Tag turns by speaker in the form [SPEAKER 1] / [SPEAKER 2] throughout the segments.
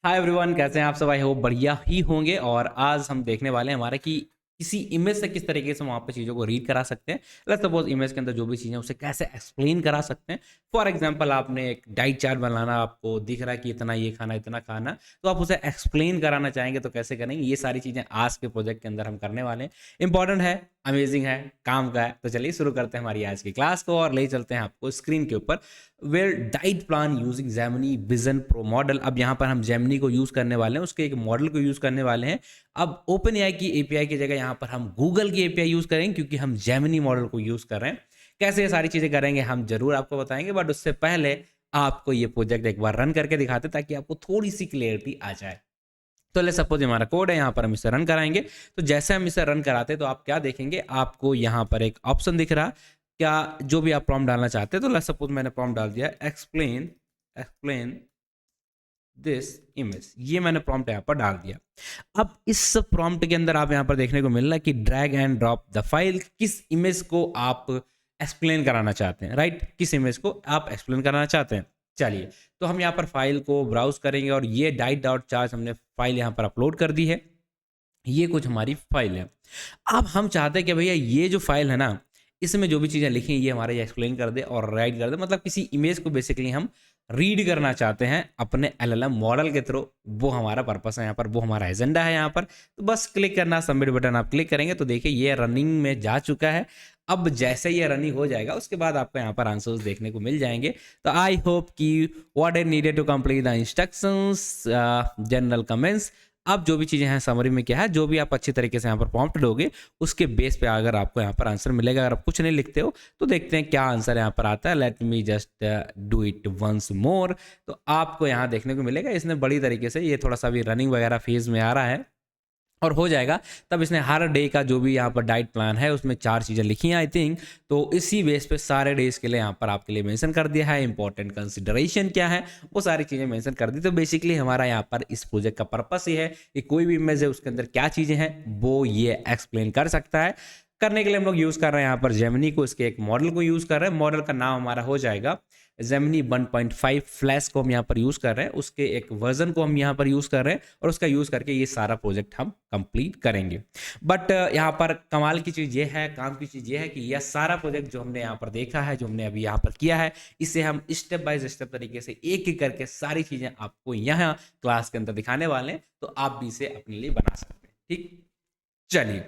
[SPEAKER 1] Hi everyone, कैसे हैं आप सब? आई होप बढ़िया ही होंगे। और आज हम देखने वाले हैं हमारा कि किसी इमेज से किस तरीके से वहाँ पे चीज़ों को रीड करा सकते हैं। लेट्स सपोज इमेज के अंदर जो भी चीज़ें हैं उसे कैसे एक्सप्लेन करा सकते हैं। फॉर एग्जांपल आपने एक डाइट चार्ट बनाना, आपको दिख रहा है कि इतना ये खाना इतना खाना, तो आप उसे एक्सप्लेन कराना चाहेंगे तो कैसे करेंगे? ये सारी चीज़ें आज के प्रोजेक्ट के अंदर हम करने वाले हैं। इंपॉर्टेंट है, अमेजिंग है, काम का है। तो चलिए शुरू करते हैं हमारी आज की क्लास को और ले चलते हैं आपको स्क्रीन के ऊपर। Well diet plan using Gemini vision pro model. अब यहाँ पर हम जेमिनी को यूज़ करने वाले हैं, उसके एक मॉडल को यूज़ करने वाले हैं। अब ओपन एआई की एपीआई की जगह यहाँ पर हम गूगल की एपीआई यूज़ करेंगे, क्योंकि हम जेमिनी मॉडल को यूज़ कर रहे हैं। कैसे ये सारी चीज़ें करेंगे हम जरूर आपको बताएंगे, बट उससे पहले आपको ये प्रोजेक्ट एक बार रन करके दिखाते ताकि आपको थोड़ी सी क्लियरिटी आ जाए। तो ले सपोज हमारा कोड है, यहाँ पर हम इसे रन कराएंगे। तो जैसे हम इसे रन कराते हैं तो आप क्या देखेंगे, आपको यहाँ पर एक ऑप्शन दिख रहा, क्या जो भी आप प्रॉम्प्ट डालना चाहते हैं। तो लेट्स सपोज मैंने प्रॉम्प्ट डाल दिया एक्सप्लेन एक्सप्लेन दिस इमेज, ये मैंने प्रॉम्प्ट यहाँ पर डाल दिया। अब इस प्रॉम्प्ट के अंदर आप यहाँ पर देखने को मिल रहा है कि drag and drop the file, किस इमेज को आप एक्सप्लेन कराना चाहते हैं, राइट? किस इमेज को आप एक्सप्लेन कराना चाहते हैं। चलिए, तो हम यहाँ पर फाइल को ब्राउज करेंगे और ये डाइट डॉट चार्ज हमने फाइल यहाँ पर अपलोड कर दी है। ये कुछ हमारी फाइल है। अब हम चाहते हैं कि भैया ये जो फाइल है ना, इसमें जो भी चीज़ें लिखी हैं ये हमारे एक्सप्लेन कर दे और राइट कर दे, मतलब किसी इमेज को बेसिकली हम रीड करना चाहते हैं अपने एलएलएम मॉडल के थ्रू। वो हमारा पर्पस है यहाँ पर, वो हमारा एजेंडा है यहाँ पर। तो बस क्लिक करना, सबमिट बटन आप क्लिक करेंगे तो देखिए ये रनिंग में जा चुका है। अब जैसे ये रनिंग हो जाएगा उसके बाद आपको यहाँ पर आंसर्स देखने को मिल जाएंगे। तो आई होप कि what I needed to complete the instructions, general comments. अब जो भी चीज़ें हैं समरी में क्या है, जो भी आप अच्छी तरीके से यहाँ पर प्रॉम्प्ट दोगे उसके बेस पे अगर आपको यहाँ पर आंसर मिलेगा। अगर आप कुछ नहीं लिखते हो तो देखते हैं क्या आंसर यहाँ पर आता है। Let me just do it once more. तो आपको यहाँ देखने को मिलेगा इसने बड़ी तरीके से, ये थोड़ा सा भी रनिंग वगैरह फेज में आ रहा है और हो जाएगा। तब इसने हर डे का जो भी यहाँ पर डाइट प्लान है उसमें 4 चीज़ें लिखी हैं आई थिंक। तो इसी बेस पे सारे डेज के लिए यहाँ पर आपके लिए मेंशन कर दिया है। इंपॉर्टेंट कंसिडरेशन क्या है वो सारी चीज़ें मेंशन कर दी। तो बेसिकली हमारा यहाँ पर इस प्रोजेक्ट का पर्पस ये है कि कोई भी इमेज है उसके अंदर क्या चीज़ें हैं वो ये एक्सप्लेन कर सकता है। करने के लिए हम लोग यूज़ कर रहे हैं यहाँ पर जेमिनी को, इसके एक मॉडल को यूज़ कर रहे हैं। मॉडल का नाम हमारा हो जाएगा जेमिनी 1.5 फ्लैश को हम यहाँ पर यूज़ कर रहे हैं, उसके एक वर्जन को हम यहाँ पर यूज़ कर रहे हैं और उसका यूज़ करके ये सारा प्रोजेक्ट हम कंप्लीट करेंगे। बट यहाँ पर कमाल की चीज़ ये है, काम की चीज़ ये है कि यह सारा प्रोजेक्ट जो हमने यहाँ पर देखा है, जो हमने अभी यहाँ पर किया है, इसे हम स्टेप बाय स्टेप तरीके से एक एक करके सारी चीज़ें आपको यहाँ क्लास के अंदर दिखाने वाले हैं। तो आप भी इसे अपने लिए बना सकते हैं। ठीक, चलिए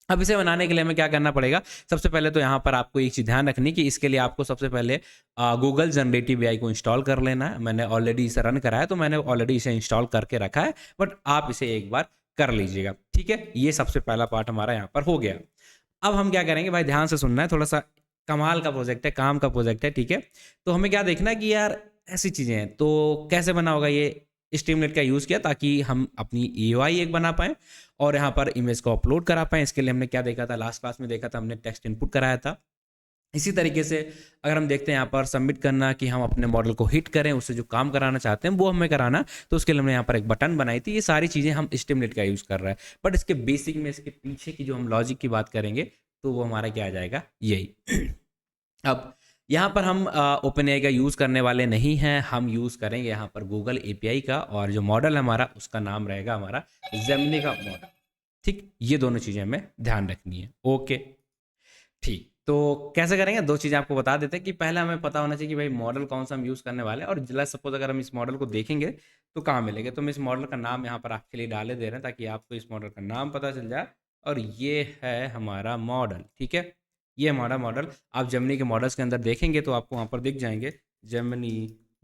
[SPEAKER 1] अब इसे बनाने के लिए हमें क्या करना पड़ेगा। सबसे पहले तो यहाँ पर आपको एक चीज़ ध्यान रखनी कि इसके लिए आपको सबसे पहले गूगल जनरेटिव एआई को इंस्टॉल कर लेना है। मैंने ऑलरेडी इसे रन करा है तो मैंने ऑलरेडी इसे इंस्टॉल करके रखा है, बट आप इसे एक बार कर लीजिएगा। ठीक है, ये सबसे पहला पार्ट हमारा यहाँ पर हो गया। अब हम क्या करेंगे भाई, ध्यान से सुनना है, थोड़ा सा कमाल का प्रोजेक्ट है, काम का प्रोजेक्ट है। ठीक है, तो हमें क्या देखना है कि यार ऐसी चीज़ें हैं तो कैसे बना होगा। ये स्ट्रीमलेट का यूज़ किया ताकि हम अपनी यूआई एक बना पाएँ और यहाँ पर इमेज को अपलोड करा पाएँ। इसके लिए हमने क्या देखा था, लास्ट क्लास में देखा था, हमने टेक्स्ट इनपुट कराया था। इसी तरीके से अगर हम देखते हैं यहाँ पर सबमिट करना, कि हम अपने मॉडल को हिट करें, उससे जो काम कराना चाहते हैं वो हमें कराना, तो उसके लिए हमने यहाँ पर एक बटन बनाई थी। ये सारी चीज़ें हम स्ट्रीमलेट का यूज़ कर रहे हैं, बट इसके बेसिक में, इसके पीछे की जो हम लॉजिक की बात करेंगे तो वो हमारा क्या आ जाएगा, यही। अब यहाँ पर हम ओपन एआई का यूज़ करने वाले नहीं हैं, हम यूज़ करेंगे यहाँ पर गूगल एपीआई का, और जो मॉडल है हमारा उसका नाम रहेगा हमारा जेमिनी का मॉडल। ठीक, ये दोनों चीज़ें हमें ध्यान रखनी है। ओके, ठीक, तो कैसे करेंगे, 2 चीज़ें आपको बता देते हैं कि पहले हमें पता होना चाहिए कि भाई मॉडल कौन सा हम यूज़ करने वाले हैं। और लेट्स सपोज अगर हम इस मॉडल को देखेंगे तो कहाँ मिलेंगे, तो हम इस मॉडल का नाम यहाँ पर आपके लिए डाले दे रहे हैं ताकि आपको इस मॉडल का नाम पता चल जाए। और ये है हमारा मॉडल। ठीक है, ये हमारा मॉडल। आप जेमिनी के मॉडल्स के अंदर देखेंगे तो आपको वहाँ पर दिख जाएंगे जेमिनी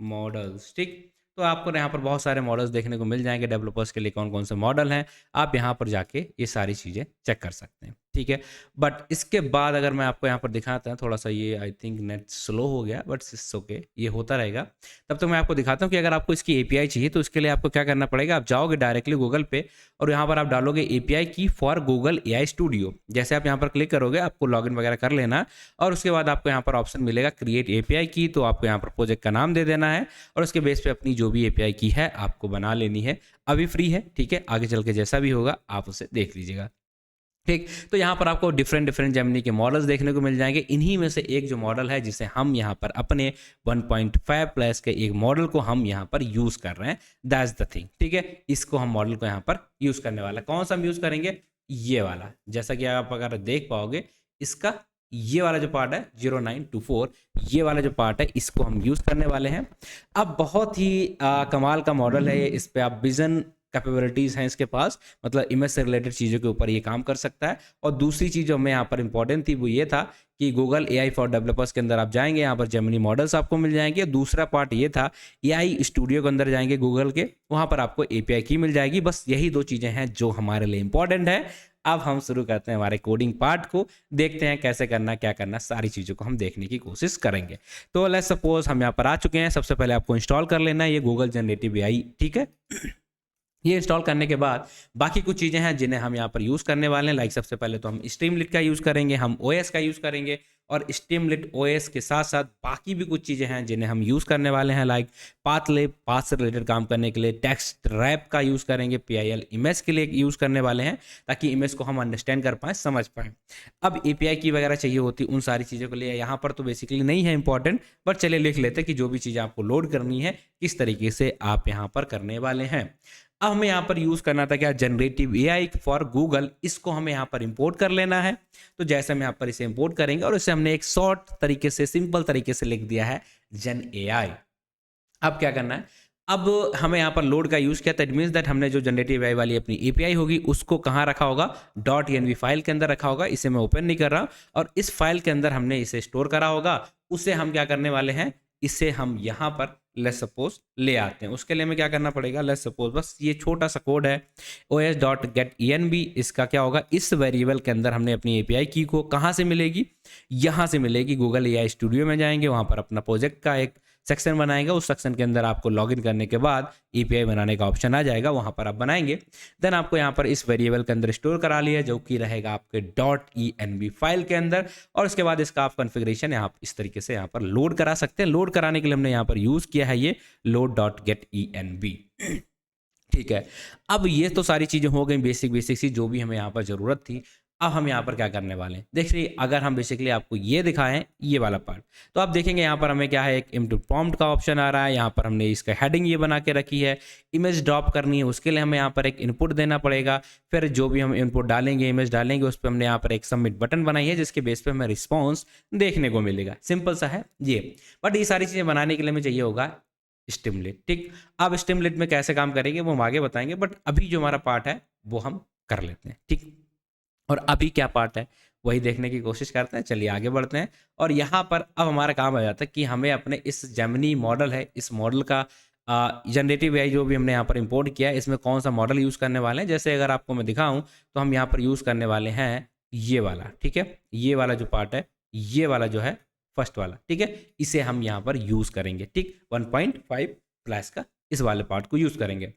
[SPEAKER 1] मॉडल्स। ठीक, तो आपको यहाँ पर बहुत सारे मॉडल्स देखने को मिल जाएंगे, डेवलपर्स के लिए कौन कौन से मॉडल हैं, आप यहाँ पर जाके ये सारी चीज़ें चेक कर सकते हैं। ठीक है, बट इसके बाद अगर मैं आपको यहाँ पर दिखाता हूँ, थोड़ा सा ये आई थिंक नेट स्लो हो गया, बट इट्स ओके, ये होता रहेगा। तब तो मैं आपको दिखाता हूँ कि अगर आपको इसकी एपीआई चाहिए तो इसके लिए आपको क्या करना पड़ेगा। आप जाओगे डायरेक्टली गूगल पे और यहाँ पर आप डालोगे एपीआई की फॉर गूगल एआई स्टूडियो। जैसे आप यहाँ पर क्लिक करोगे आपको लॉगिन वगैरह कर लेना, और उसके बाद आपको यहाँ पर ऑप्शन मिलेगा क्रिएट एपीआई की। तो आपको यहाँ पर प्रोजेक्ट का नाम दे देना है और उसके बेस पे अपनी जो भी एपीआई की है आपको बना लेनी है। अभी फ्री है, ठीक है, आगे चल के जैसा भी होगा आप उसे देख लीजिएगा। ठीक। तो यहाँ पर आपको डिफरेंट डिफरेंट जेमिनी के मॉडल्स देखने को मिल जाएंगे। इन्हीं में से एक जो मॉडल है जिसे हम यहाँ पर अपने 1.5 प्लस के एक मॉडल को हम यहाँ पर यूज़ कर रहे हैं, दैट्स द थिंग। ठीक है, इसको हम मॉडल को यहाँ पर यूज़ करने वाला, कौन सा हम यूज़ करेंगे, ये वाला। जैसा कि आप अगर देख पाओगे इसका ये वाला जो पार्ट है 0924, ये वाला जो पार्ट है इसको हम यूज़ करने वाले हैं। अब बहुत ही कमाल का मॉडल है ये, इस पर आप विजन कैपेबिलिटीज़ हैं इसके पास, मतलब इमेज से रिलेटेड चीज़ों के ऊपर ये काम कर सकता है। और दूसरी चीज़ जो हमें यहाँ पर इंपॉर्टेंट थी वो ये था कि गूगल AI फॉर डेवलपर्स के अंदर आप जाएंगे, यहाँ पर जेमिनी मॉडल्स आपको मिल जाएंगे। दूसरा पार्ट ये था AI स्टूडियो के अंदर जाएंगे गूगल के, वहाँ पर आपको API की मिल जाएगी। बस यही दो चीज़ें हैं जो हमारे लिए इंपॉर्टेंट है। अब हम शुरू करते हैं हमारे कोडिंग पार्ट को, देखते हैं कैसे करना, क्या करना, सारी चीज़ों को हम देखने की कोशिश करेंगे। तो लेट्स सपोज हम यहाँ पर आ चुके हैं। सबसे पहले आपको इंस्टॉल कर लेना है ये गूगल जनरेटिव AI। ठीक है, ये इंस्टॉल करने के बाद बाकी कुछ चीज़ें हैं जिन्हें हम यहाँ पर यूज़ करने वाले हैं। लाइक सबसे पहले तो हम स्ट्रीमलिट का यूज़ करेंगे, हम OS का यूज़ करेंगे, और स्ट्रीमलिट OS के साथ साथ बाकी भी कुछ चीज़ें हैं जिन्हें हम यूज़ करने वाले हैं। लाइक पाथलेब, पाथ से रिलेटेड काम करने के लिए टेक्स्ट रैप का यूज़ करेंगे, PIL इमेज के लिए यूज़ करने वाले हैं ताकि इमेज को हम अंडरस्टैंड कर पाएँ, समझ पाएँ। अब API की वगैरह चाहिए होती उन सारी चीज़ों के लिए यहाँ पर तो बेसिकली नहीं है इंपॉर्टेंट, बट चलिए लिख लेते हैं कि जो भी चीज़ें आपको लोड करनी है किस तरीके से आप यहाँ पर करने वाले हैं। अब हमें यहाँ पर यूज़ करना था क्या, जनरेटिव AI फॉर गूगल, इसको हमें यहाँ पर इंपोर्ट कर लेना है। तो जैसे हम यहाँ पर इसे इंपोर्ट करेंगे और इसे हमने एक शॉर्ट तरीके से, सिंपल तरीके से लिख दिया है जन AI। अब क्या करना है, अब हमें यहाँ पर लोड का यूज़ किया, दैट मीन्स दैट हमने जो जनरेटिव AI वाली अपनी API होगी उसको कहाँ रखा होगा, .env फाइल के अंदर रखा होगा। इसे मैं ओपन नहीं कर रहा, और इस फाइल के अंदर हमने इसे स्टोर करा होगा। उसे हम क्या करने वाले हैं, इसे हम यहाँ पर लेट्स सपोज ले आते हैं। उसके लिए हमें क्या करना पड़ेगा, लेट्स सपोज बस ये छोटा सा कोड है os.getEnv, इसका क्या होगा, इस वेरिएबल के अंदर हमने अपनी API की को कहाँ से मिलेगी, यहाँ से मिलेगी। गूगल AI स्टूडियो में जाएंगे, वहाँ पर अपना प्रोजेक्ट का एक सेक्शन बनाएंगे। उस सेक्शन के अंदर आपको लॉगिन करने के बाद API बनाने का ऑप्शन आ जाएगा, वहाँ पर आप बनाएंगे। देन आपको यहाँ पर इस वेरिएबल के अंदर स्टोर करा लिया, जो कि रहेगा आपके .env फाइल के अंदर। और उसके बाद इसका आप कॉन्फ़िगरेशन यहाँ इस तरीके से यहाँ पर लोड करा सकते हैं। लोड कराने के लिए हमने यहाँ पर यूज़ किया है ये load.getEnv। ठीक है, अब ये तो सारी चीज़ें हो गई बेसिक सी जो भी हमें यहाँ पर ज़रूरत थी। अब हम यहाँ पर क्या करने वाले हैं, देखिए अगर हम बेसिकली आपको ये दिखाएं ये वाला पार्ट, तो आप देखेंगे यहाँ पर हमें क्या है, एक इनपुट प्रॉम्प्ट का ऑप्शन आ रहा है। यहाँ पर हमने इसका हेडिंग ये बना के रखी है। इमेज ड्रॉप करनी है, उसके लिए हमें यहाँ पर एक इनपुट देना पड़ेगा। फिर जो भी हम इनपुट डालेंगे, इमेज डालेंगे, उस पर हमने यहाँ पर एक सबमिट बटन बनाई है जिसके बेस पे हमें रिस्पॉन्स देखने को मिलेगा। सिंपल सा है ये, बट ये सारी चीज़ें बनाने के लिए हमें चाहिए होगा स्टिमुलेट। ठीक, अब स्टिमुलेट में कैसे काम करेंगे वो हम आगे बताएंगे, बट अभी जो हमारा पार्ट है वो हम कर लेते हैं। ठीक, और अभी क्या पार्ट है वही देखने की कोशिश करते हैं। चलिए आगे बढ़ते हैं। और यहाँ पर अब हमारा काम आ जाता है कि हमें अपने इस जेमिनी मॉडल है, इस मॉडल का जनरेटिव AI जो भी हमने यहाँ पर इंपोर्ट किया है, इसमें कौन सा मॉडल यूज़ करने वाले हैं। जैसे अगर आपको मैं दिखाऊं तो हम यहाँ पर यूज़ करने वाले हैं ये वाला। ठीक है, ये वाला जो पार्ट है, ये वाला जो है फर्स्ट वाला। ठीक है, इसे हम यहाँ पर यूज़ करेंगे। ठीक, 1.5 प्लस का इस वाले पार्ट को यूज़ करेंगे।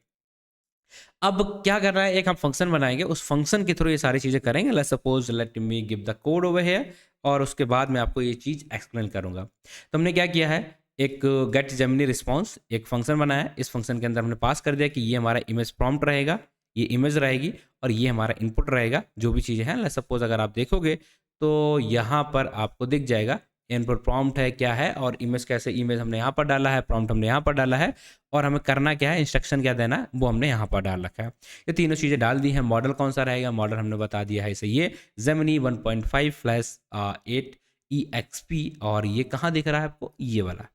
[SPEAKER 1] अब क्या कर रहा है, एक हम फंक्शन बनाएंगे, उस फंक्शन के थ्रू ये सारी चीज़ें करेंगे। Let's suppose let me give the code over here, और उसके बाद मैं आपको ये चीज़ एक्सप्लेन करूंगा। तो हमने क्या किया है, एक गेट जेमिनी रिस्पॉन्स एक फंक्शन बनाया है। इस फंक्शन के अंदर हमने पास कर दिया कि ये हमारा इमेज प्रॉम्प्ट रहेगा, ये इमेज रहेगी, और ये हमारा इनपुट रहेगा, जो भी चीज़ें हैं। लेट्स सपोज अगर आप देखोगे तो यहाँ पर आपको दिख जाएगा इनपुट प्रॉम्प्ट है क्या है, और इमेज कैसे, इमेज हमने यहाँ पर डाला है, प्रॉम्प्ट हमने यहाँ पर डाला है, और हमें करना क्या है, इंस्ट्रक्शन क्या देना है वो हमने यहाँ पर डाल रखा है। ये तीनों चीज़ें डाल दी हैं। मॉडल कौन सा रहेगा, मॉडल हमने बता दिया है इसे, ये जेमिनी 1.5/8 EXP, और ये कहाँ दिख रहा है आपको, ये वाला,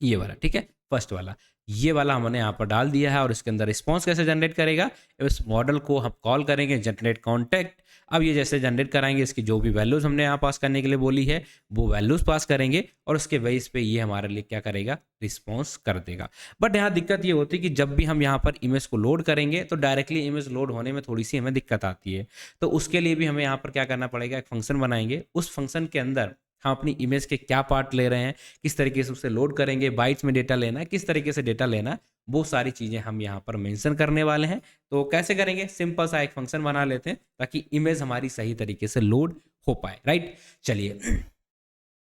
[SPEAKER 1] ये वाला। ठीक है, फर्स्ट वाला, ये वाला हमने यहाँ पर डाल दिया है। और इसके अंदर रिस्पॉन्स कैसे जनरेट करेगा, इस मॉडल को हम कॉल करेंगे जनरेट कॉन्टैक्ट। अब ये जैसे जनरेट कराएंगे, इसकी जो भी वैल्यूज़ हमने यहाँ पास करने के लिए बोली है वो वैल्यूज़ पास करेंगे, और उसके बेस पे ये हमारे लिए क्या करेगा, रिस्पॉन्स कर देगा। बट यहाँ दिक्कत ये होती है कि जब भी हम यहाँ पर इमेज को लोड करेंगे तो डायरेक्टली इमेज लोड होने में थोड़ी सी हमें दिक्कत आती है। तो उसके लिए भी हमें यहाँ पर क्या करना पड़ेगा, एक फंक्शन बनाएंगे। उस फंक्शन के अंदर हम अपनी इमेज के क्या पार्ट ले रहे हैं, किस तरीके से उसे लोड करेंगे, बाइट्स में डेटा लेना है, किस तरीके से डेटा लेना है, वो सारी चीज़ें हम यहाँ पर मेंशन करने वाले हैं। तो कैसे करेंगे, सिंपल सा एक फंक्शन बना लेते हैं ताकि इमेज हमारी सही तरीके से लोड हो पाए। राइट, चलिए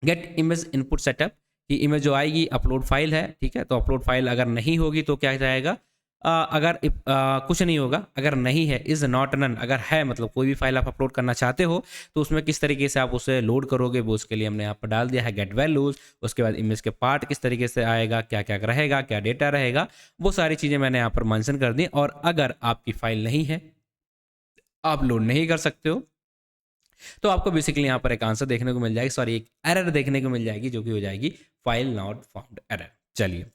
[SPEAKER 1] गेट इमेज इनपुट सेटअप, कि इमेज जो आएगी अपलोड फाइल है। ठीक है, तो अपलोड फाइल अगर नहीं होगी तो क्या जाएगा, अगर कुछ नहीं होगा, अगर नहीं है इज़ नॉट नन, अगर है मतलब कोई भी फाइल आप अपलोड करना चाहते हो तो उसमें किस तरीके से आप उसे लोड करोगे वो उसके लिए हमने यहाँ पर डाल दिया है गेट वैल्यूज़। उसके बाद इमेज के पार्ट किस तरीके से आएगा, क्या क्या रहेगा, क्या डेटा रहेगा, वो सारी चीज़ें मैंने यहाँ पर मेंशन कर दी। और अगर आपकी फाइल नहीं है, आप लोड नहीं कर सकते हो, तो आपको बेसिकली यहाँ पर एक आंसर देखने को मिल जाएगी, सॉरी एक एरर देखने को मिल जाएगी जो कि हो जाएगी फाइल नॉट फाउंड एरर। चलिए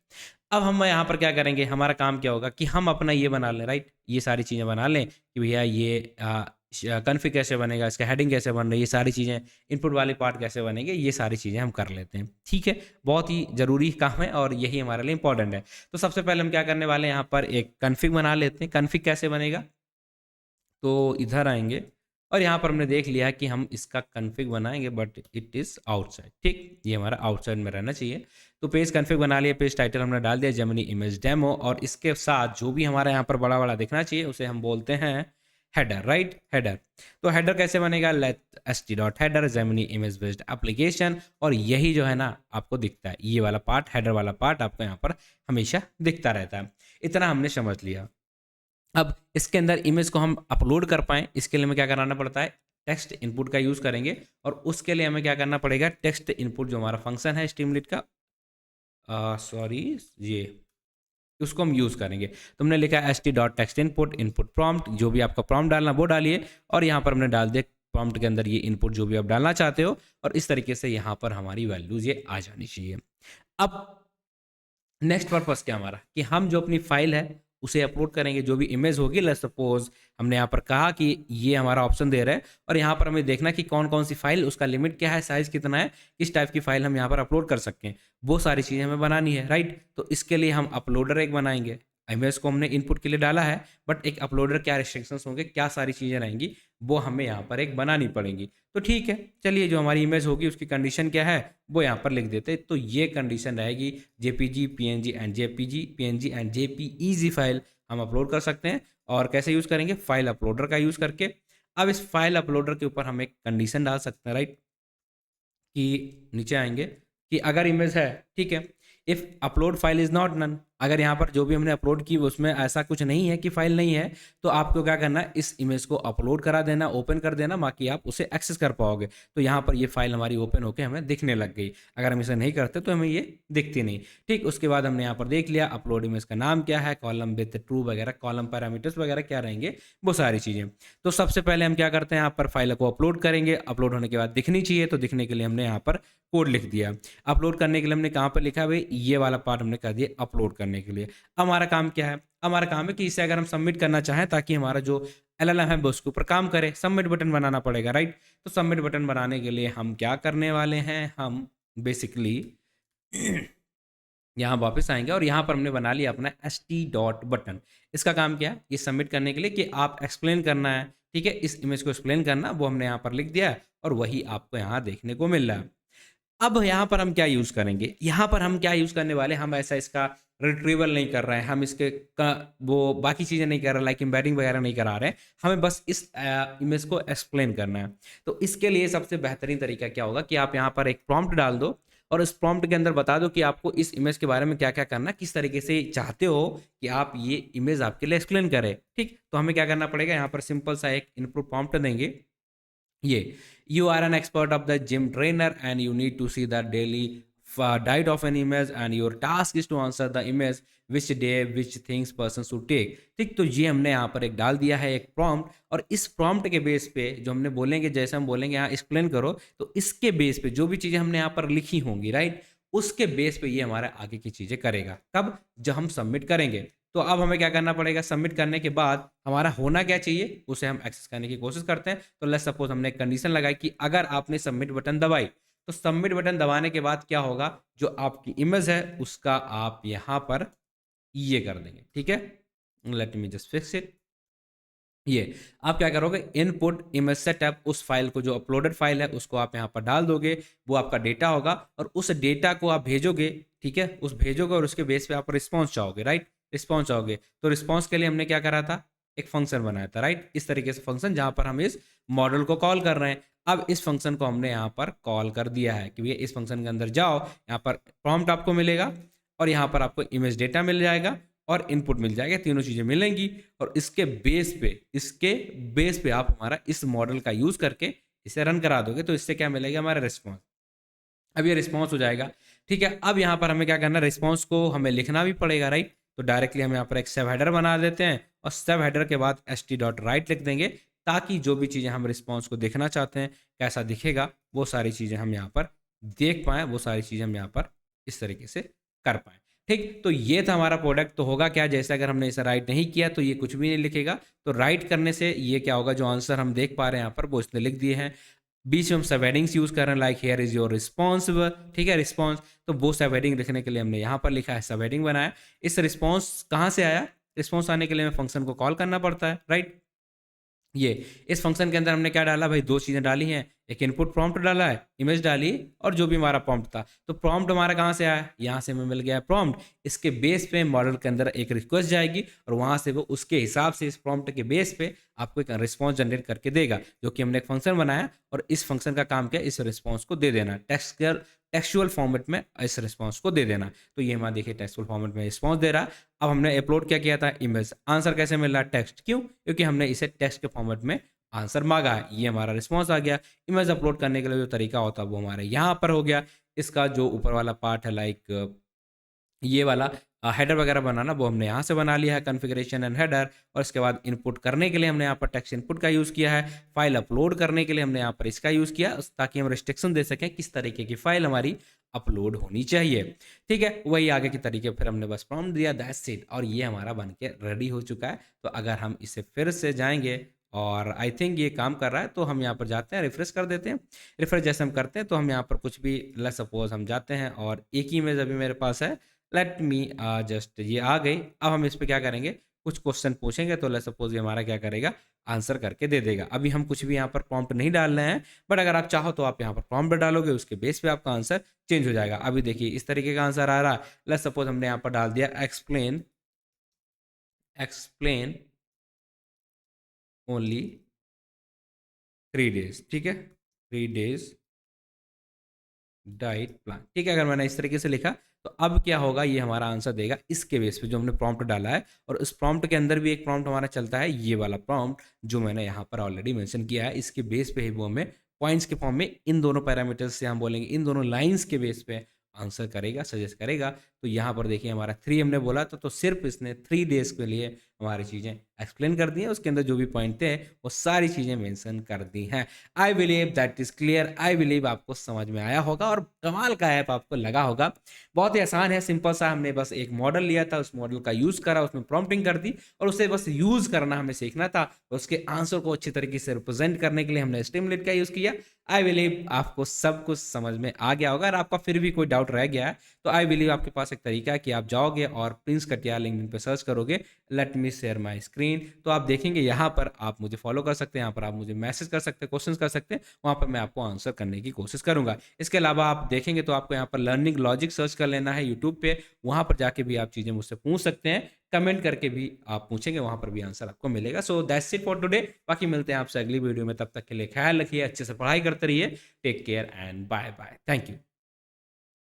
[SPEAKER 1] अब हम यहाँ पर क्या करेंगे, हमारा काम क्या होगा कि हम अपना ये बना लें, राइट, ये सारी चीज़ें बना लें कि भैया ये कन्फिग कैसे बनेगा, इसका हेडिंग कैसे बन रही है, ये सारी चीज़ें, इनपुट वाले पार्ट कैसे बनेंगे, ये सारी चीज़ें हम कर लेते हैं। ठीक है, बहुत ही ज़रूरी काम है और यही हमारे लिए इंपॉर्टेंट है। तो सबसे पहले हम क्या करने वाले हैं, यहाँ पर एक कन्फिग बना लेते हैं। कन्फिग कैसे बनेगा, तो इधर आएंगे और यहाँ पर हमने देख लिया कि हम इसका कन्फिग बनाएंगे बट इट इज़ आउटसाइड। ठीक, ये हमारा आउटसाइड में रहना चाहिए। तो पेज कन्फिग बना लिया, पेज टाइटल हमने डाल दिया जेमिनी इमेज डेमो, और इसके साथ जो भी हमारा यहाँ पर बड़ा बड़ा दिखना चाहिए उसे हम बोलते हैं हेडर, राइट, हेडर। तो हेडर कैसे बनेगा, let st.header Gemini image based application, और यही जो है ना आपको दिखता है, ये वाला पार्ट, हेडर वाला पार्ट आपको यहाँ पर हमेशा दिखता रहता है। इतना हमने समझ लिया। अब इसके अंदर इमेज को हम अपलोड कर पाएँ, इसके लिए हमें क्या कराना पड़ता है, टेक्स्ट इनपुट का यूज़ करेंगे। और उसके लिए हमें क्या करना पड़ेगा, टेक्स्ट इनपुट जो हमारा फंक्शन है स्ट्रीमलीट का, सॉरी ये, उसको हम यूज़ करेंगे। तो हमने लिखा है st.text input इनपुट प्रॉम्प्ट, जो भी आपका प्रॉम्प्ट डालना वो डालिए, और यहाँ पर हमने डाल दिया प्रॉम्प्ट के अंदर ये इनपुट जो भी आप डालना चाहते हो, और इस तरीके से यहाँ पर हमारी वैल्यूज़ ये आ जानी चाहिए। अब नेक्स्ट पर्पस क्या हमारा, कि हम जो अपनी फाइल है उसे अपलोड करेंगे, जो भी इमेज होगी, लेट्स सपोज हमने यहाँ पर कहा कि ये हमारा ऑप्शन दे रहा है, और यहाँ पर हमें देखना कि कौन कौन सी फाइल, उसका लिमिट क्या है, साइज कितना है, किस टाइप की फाइल हम यहाँ पर अपलोड कर सकते हैं, वो सारी चीज़ें हमें बनानी है, राइट। तो इसके लिए हम अपलोडर एक बनाएंगे। इमेज को हमने इनपुट के लिए डाला है, बट एक अपलोडर क्या रिस्ट्रिक्शंस होंगे, क्या सारी चीज़ें रहेंगी, वो हमें यहाँ पर एक बनानी पड़ेंगी। तो ठीक है, चलिए जो हमारी इमेज होगी उसकी कंडीशन क्या है वो यहाँ पर लिख देते। तो ये कंडीशन रहेगी JPG, PNG and JPG, PNG and JPEG file हम अपलोड कर सकते हैं। और कैसे यूज़ करेंगे, फाइल अपलोडर का यूज़ करके। अब इस फाइल अपलोडर के ऊपर हम एक कंडीशन डाल सकते हैं, राइट, कि नीचे आएंगे कि अगर इमेज है, ठीक है, if upload file is not none, अगर यहाँ पर जो भी हमने अपलोड की उसमें ऐसा कुछ नहीं है कि फाइल नहीं है, तो आपको क्या करना है, इस इमेज को अपलोड करा देना, ओपन कर देना, बाकी आप उसे एक्सेस कर पाओगे। तो यहाँ पर ये फाइल हमारी ओपन होकर हमें दिखने लग गई। अगर हम इसे नहीं करते तो हमें ये दिखती नहीं। ठीक, उसके बाद हमने यहाँ पर देख लिया अपलोड इमेज का नाम क्या है, कॉलम विथ ट्रू वगैरह, कॉलम पैरामीटर्स वगैरह क्या रहेंगे, वो सारी चीज़ें। तो सबसे पहले हम क्या करते हैं, यहाँ पर फाइल को अपलोड करेंगे। अपलोड होने के बाद दिखनी चाहिए, तो दिखने के लिए हमने यहाँ पर कोड लिख दिया। अपलोड करने के लिए हमने कहाँ पर लिखा है भाई, ये वाला पार्ट हमने कर दिया अपलोड करने के लिए। हमारा काम क्या है, हमारा काम है कि इसे अगर हम सबमिट करना चाहें ताकि हमारा जो एलएलएम है वो उसके ऊपर काम करे, सबमिट बटन बनाना पड़ेगा, राइट। तो सबमिट बटन बनाने के लिए हम क्या करने वाले हैं, हम बेसिकली यहाँ वापस आएंगे और यहाँ पर हमने बना लिया अपना st.button। इसका काम क्या है, ये सबमिट करने के लिए कि आप एक्सप्लेन करना है, ठीक है, इस इमेज को एक्सप्लेन करना, वो हमने यहाँ पर लिख दिया है और वही आपको यहाँ देखने को मिल रहा है। अब यहाँ पर हम क्या यूज़ करेंगे, यहाँ पर हम क्या यूज़ करने वाले, हम ऐसा इसका रिट्रीवल नहीं कर रहे हैं, हम इसके वो बाकी चीज़ें नहीं कर रहे, लाइक एम्बेडिंग वगैरह नहीं करा रहे हैं, हमें बस इस इमेज को एक्सप्लेन करना है। तो इसके लिए सबसे बेहतरीन तरीका क्या होगा कि आप यहाँ पर एक प्रॉम्प्ट डाल दो और इस प्रॉम्प्ट के अंदर बता दो कि आपको इस इमेज के बारे में क्या क्या करना है, किस तरीके से चाहते हो कि आप ये इमेज आपके लिए एक्सप्लेन करें। ठीक, तो हमें क्या करना पड़ेगा, यहाँ पर सिंपल सा एक इनपुट प्रॉम्प्ट देंगे, ये you are an expert of the gym trainer and you need to see the daily diet of an image and your task is to answer the image which day which things person should take। ठीक, तो ये हमने यहाँ पर एक डाल दिया है एक प्रॉम्प्ट, और इस प्रॉम्प्ट के बेस पे जो हमने बोलेंगे, जैसे हम बोलेंगे यहाँ एक्सप्लेन करो, तो इसके बेस पे जो भी चीज़ें हमने यहाँ पर लिखी होंगी, राइट, उसके बेस पे ये हमारे आगे की चीज़ें करेगा। कब, जब हम सबमिट करेंगे। तो अब हमें क्या करना पड़ेगा, सबमिट करने के बाद हमारा होना क्या चाहिए उसे हम एक्सेस करने की कोशिश करते हैं। तो लेट्स सपोज हमने एक कंडीशन लगाई कि अगर आपने सबमिट बटन दबाई, तो सबमिट बटन दबाने के बाद क्या होगा, जो आपकी इमेज है उसका आप यहाँ पर ये कर देंगे। ठीक है, let me just fix it. ये आप क्या करोगे, इनपुट इमेज सेटअप, उस फाइल को जो अपलोडेड फाइल है उसको आप यहाँ पर डाल दोगे, वो आपका डेटा होगा और उस डेटा को आप भेजोगे। ठीक है, उस भेजोगे और उसके बेस पे आप रिस्पॉन्स चाहोगे, राइट, रिस्पॉन्स चाहोगे। तो रिस्पॉन्स के लिए हमने क्या करा था, एक फंक्शन बनाया था, राइट, इस तरीके से फंक्शन जहाँ पर हम इस मॉडल को कॉल कर रहे हैं। अब इस फंक्शन को हमने यहाँ पर कॉल कर दिया है कि भैया इस फंक्शन के अंदर जाओ, यहाँ पर प्रॉम्प्ट आपको मिलेगा और यहाँ पर आपको इमेज डेटा मिल जाएगा और इनपुट मिल जाएगा, तीनों चीज़ें मिलेंगी और इसके बेस पे आप हमारा इस मॉडल का यूज़ करके इसे रन करा दोगे, तो इससे क्या मिलेगा, हमारा रिस्पॉन्स। अब ये रिस्पॉन्स हो जाएगा, ठीक है। अब यहाँ पर हमें क्या करना है, रिस्पॉन्स को हमें लिखना भी पड़ेगा, राइट। तो डायरेक्टली हम यहाँ पर एक सब हेडर बना देते हैं और सब हेडर के बाद st.write लिख देंगे, ताकि जो भी चीज़ें हम रिस्पॉन्स को देखना चाहते हैं कैसा दिखेगा, वो सारी चीज़ें हम यहाँ पर देख पाएँ, वो सारी चीज़ें हम यहाँ पर इस तरीके से कर पाएँ, ठीक। तो ये था हमारा प्रोडक्ट। तो होगा क्या, जैसे अगर हमने इसे राइट नहीं किया तो ये कुछ भी नहीं लिखेगा। तो राइट करने से ये क्या होगा, जो आंसर हम देख पा रहे हैं यहाँ पर वो इसने लिख दिए हैं। बीच में हम सब हेडिंग्स यूज कर रहे हैं, like here is your response, ठीक है, रिस्पॉन्स। तो वो सब हेडिंग लिखने के लिए हमने यहाँ पर लिखा है, सब हेडिंग बनाया। इस रिस्पॉन्स कहाँ से आया, रिस्पॉन्स आने के लिए हमें फंक्शन को कॉल करना पड़ता है, राइट। ये इस फंक्शन के अंदर हमने क्या डाला भाई, दो चीज़ें डाली हैं, एक इनपुट प्रॉम्प्ट डाला है, इमेज डाली, और जो भी हमारा प्रॉम्प्ट था। तो प्रॉम्प्ट हमारा कहाँ से आया, यहाँ से हमें मिल गया प्रॉम्प्ट। इसके बेस पे मॉडल के अंदर एक रिक्वेस्ट जाएगी और वहाँ से वो उसके हिसाब से इस प्रॉम्प्ट के बेस पे आपको एक रिस्पॉन्स जनरेट करके देगा, जो कि हमने एक फंक्शन बनाया और इस फंक्शन का काम क्या है, इस रिस्पॉन्स को दे देना, टेक्सचुअल फॉर्मेट में इस रिस्पॉन्स को दे देना। तो ये हमारा देखिए टेक्सचुअल फॉर्मेट में रिस्पॉन्स दे रहा। अब हमने अपलोड क्या किया था, इमेज। आंसर कैसे मिल रहा है, टेक्स्ट। क्यों, क्योंकि हमने इसे टेक्स्ट के फॉर्मेट में आंसर मांगा है, ये हमारा रिस्पॉन्स आ गया। इमेज अपलोड करने के लिए जो तरीका होता है वो हमारे यहाँ पर हो गया। इसका जो ऊपर वाला पार्ट है, लाइक ये वाला हेडर वगैरह बनाना, वो हमने यहाँ से बना लिया है, कॉन्फ़िगरेशन एंड हेडर। और इसके बाद इनपुट करने के लिए हमने यहाँ पर टेक्स्ट इनपुट का यूज़ किया है। फाइल अपलोड करने के लिए हमने यहाँ पर इसका यूज़ किया, ताकि हम रिस्ट्रिक्शन दे सकें किस तरीके की फाइल हमारी अपलोड होनी चाहिए, ठीक है। वही आगे के तरीके फिर हमने बस प्रॉम्प्ट दिया, दैट्स इट, और ये हमारा बन के रेडी हो चुका है। तो अगर हम इसे फिर से जाएंगे और आई थिंक ये काम कर रहा है, तो हम यहाँ पर जाते हैं, रिफ्रेश कर देते हैं। रिफ्रेश जैसे हम करते हैं तो हम यहाँ पर कुछ भी, लेट्स सपोज हम जाते हैं और एक ही इमेज अभी मेरे पास है, लेट मी जस्ट, ये आ गई। अब हम इस पर क्या करेंगे, कुछ क्वेश्चन पूछेंगे, तो लेट्स सपोज ये हमारा क्या करेगा, आंसर करके दे देगा। अभी हम कुछ भी यहाँ पर प्रॉम्प्ट नहीं डाल रहे हैं, बट अगर आप चाहो तो आप यहाँ पर प्रॉम्प्ट डालोगे, उसके बेस पे आपका आंसर चेंज हो जाएगा। अभी देखिए इस तरीके का आंसर आ रहा है। लेट्स सपोज हमने यहाँ पर डाल दिया एक्सप्लेन ओनली 3 days, ठीक है, 3 days डाइट प्लान, ठीक है। अगर मैंने इस तरीके से लिखा तो अब क्या होगा, ये हमारा आंसर देगा इसके बेस पे जो हमने प्रॉम्प्ट डाला है। और उस प्रॉम्प्ट के अंदर भी एक प्रॉम्प्ट हमारा चलता है, ये वाला प्रॉम्प्ट जो मैंने यहाँ पर ऑलरेडी मेंशन किया है। इसके बेस पे ही वो हमें पॉइंट्स के फॉर्म में इन दोनों पैरामीटर्स से हम बोलेंगे, इन दोनों लाइन्स के बेस पे आंसर करेगा, सजेस्ट करेगा। तो यहाँ पर देखिए हमारा 3 हमने बोला तो सिर्फ इसने 3 days के लिए हमारी चीज़ें एक्सप्लेन कर दी हैं, उसके अंदर जो भी पॉइंट थे वो सारी चीज़ें मेंशन कर दी हैं। I believe that is clear. I believe आपको समझ में आया होगा और कमाल का ऐप आपको लगा होगा। बहुत ही आसान है, सिंपल सा। हमने बस एक मॉडल लिया था, उस मॉडल का यूज़ करा, उसमें प्रॉम्प्टिंग कर दी और उसे बस यूज़ करना हमें सीखना था। उसके आंसर को अच्छी तरीके से रिप्रेजेंट करने के लिए हमने स्टिमुलेट का यूज़ किया। आई बिलीव आपको सब कुछ समझ में आ गया होगा। अगर आपका फिर भी कोई डाउट रह गया है तो आई बिलीव आपके पास एक तरीका है कि आप जाओगे और प्रिंस कटियार लिंक्डइन पे सर्च करोगे, let me share my screen, तो आप देखेंगे यहाँ पर आप मुझे फॉलो कर सकते हैं, यहाँ पर आप मुझे मैसेज कर सकते हैं, क्वेश्चंस कर सकते हैं, वहाँ पर मैं आपको आंसर करने की कोशिश करूँगा। इसके अलावा आप देखेंगे तो आपको यहाँ पर लर्निंग लॉजिक सर्च कर लेना है यूट्यूब पे, वहाँ पर जाके भी आप चीज़ें मुझसे पूछ सकते हैं, कमेंट करके भी आप पूछेंगे, वहाँ पर भी आंसर आपको मिलेगा। So that's it for today. बाकी मिलते हैं आपसे अगली वीडियो में, तब तक के लिए ख्याल रखिए, अच्छे से पढ़ाई करते रहिए। Take care and bye bye. Thank you.